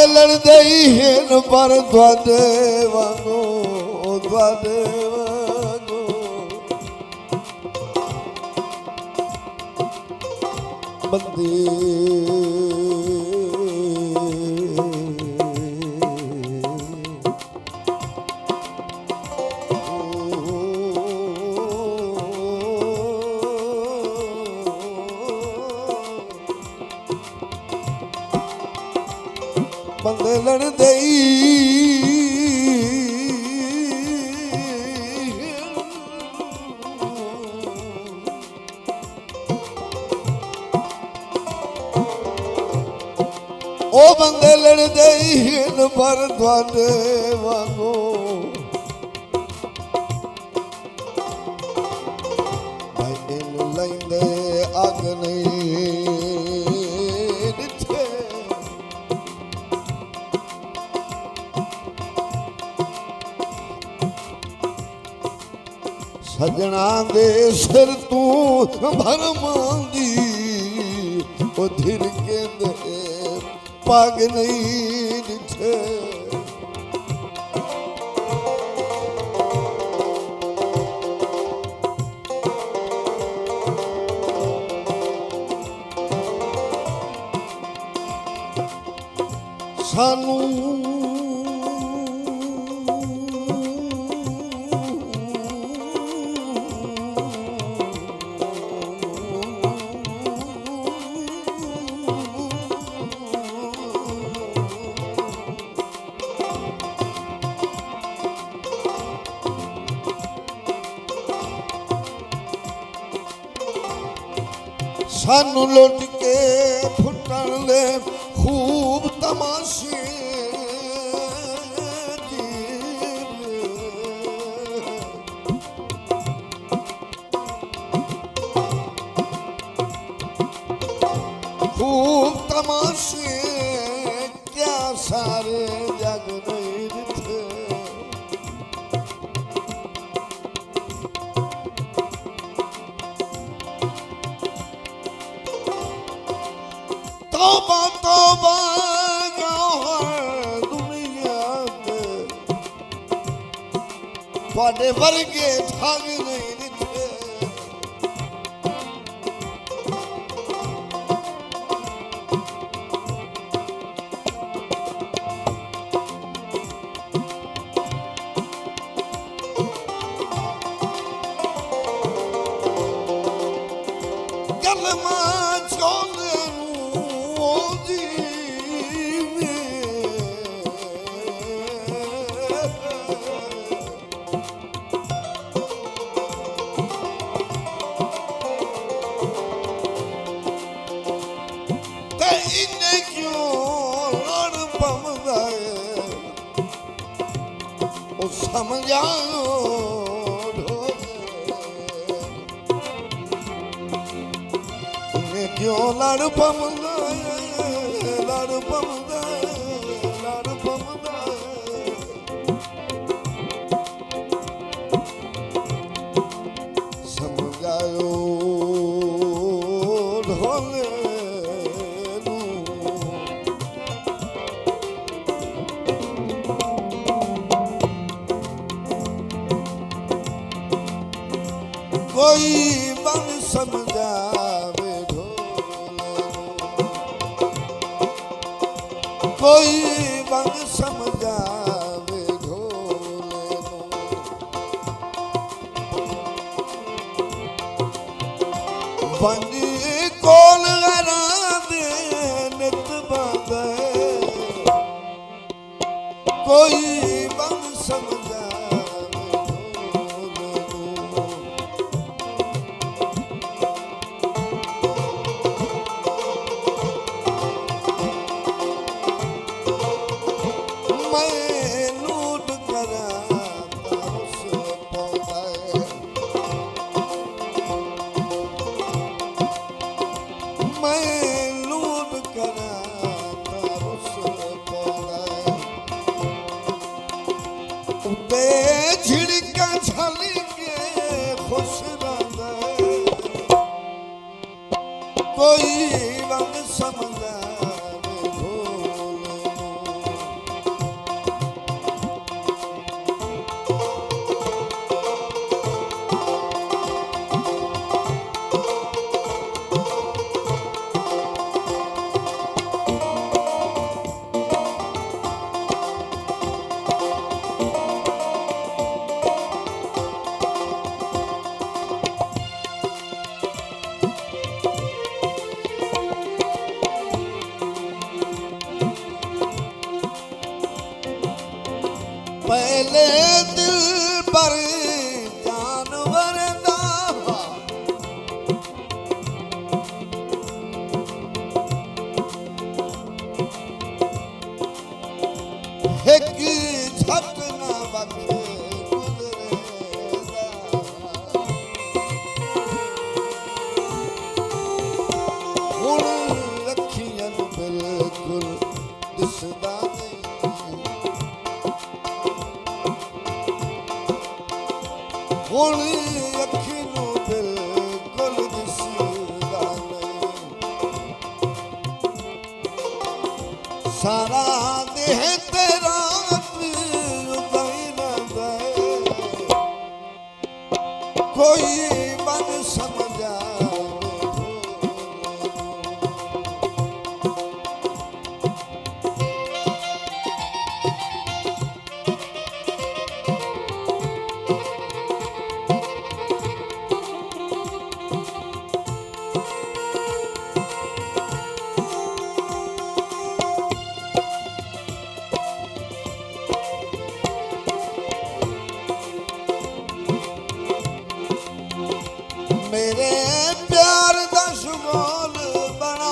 बंदे लड़दे ही हैं पर द्वादे वांगो बंदे बंदे लड़दे ओ बंदे लड़दे हैं पर द्वादे वांगो भाई इन लैंदे अग नहीं दिथे सजना दे सिर तू भरमांदी ओ धिर के दे पग नहीं दिखे सानू सानू लुट के फुटन ले खूब तमाशे खूब तमाशे क्या सारे जग नहीं दिखे तौबा तौबा दुनिया थोड़े वर्गे ठग नहीं दिखे कलमा छोड़े इन्हें क्यों लड़ पमदा ओ समझाओ इन्हें क्यों लड़ पमदा लड़ पमदा लड़ पमदा समझाओ ढोले कोई बन समझावे ढोले कोई बन समझावे ढोले बनी कोल गरा दे नित बांधे कोई बन समझावे झिड़का झलके खुश रहता कोई रंग समझा ढोले ਹੁਣ ਅੱਖੀ ਨੂੰ ਬਿਲਕੁਲ ਦਿਸਦਾ ਨਹੀਂ ਸਾਰਾ ਦੇਹ ਤੇਰਾ ਉਦਾਈ ਨਾ ਦੇ ਕੋਈ ਮਨ ਸਮਝਾ मेरे प्यार दा शगोल बना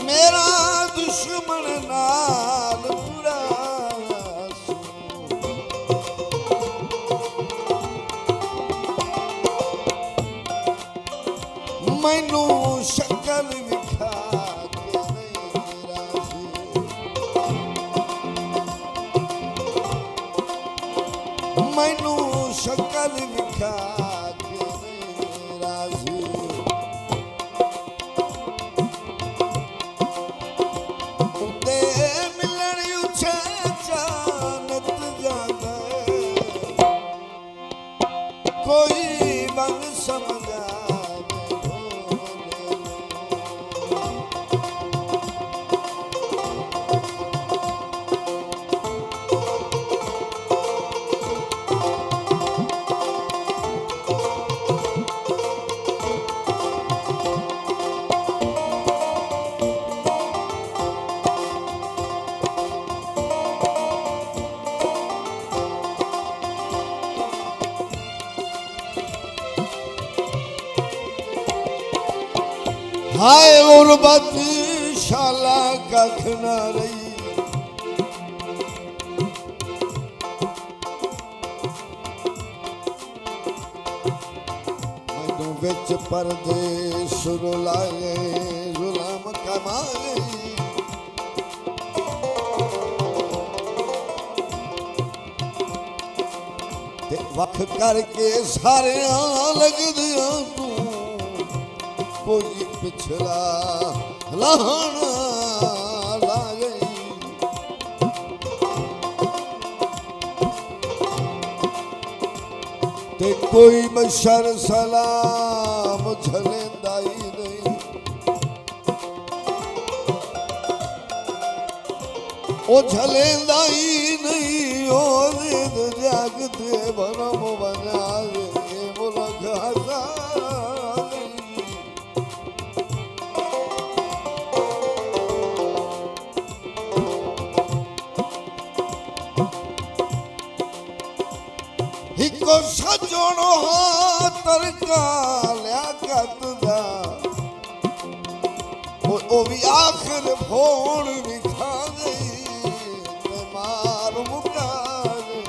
मेरा दुश्मन नाल बुरा मैनू शक्ल विखा के नहीं राजी मैनू शक्ल विखा के नहीं राजी उते मिलन उछे चानत जादा कोई बन समझा हाय गुरबत शाला कख न रही मैनू विच परदेस रुलाए जुलम कमाए ते वख करके सारे लगदियां तू कोई पिछला लहना ला गई ते कोई बशर सलाम झलेंदा ही नहीं ओ झलेंदा ही नहीं ओ जागते बनम बना दे मुल्क हजार हिको सजणो तरका लिया कतदा ओ भी आखिर फोन भी खा गई ते मार मुका गई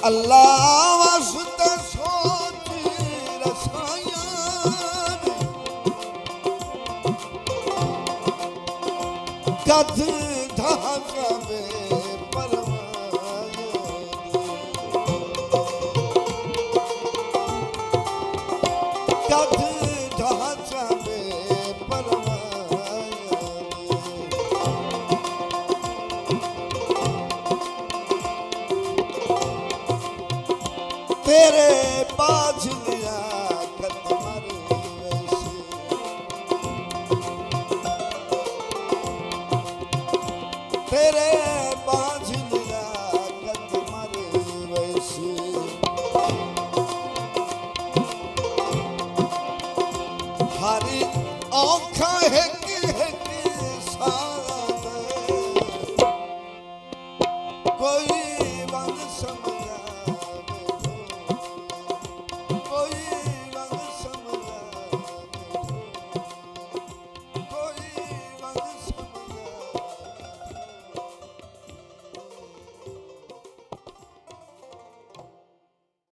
अल्लाह वास्ते सोच रसाया कद ढाका में परवाया कद ढाका में परवाया तेरे पाछ लिया कदमर वैसे तेरे पाछ लिया कदमर वैसे हरी औखा है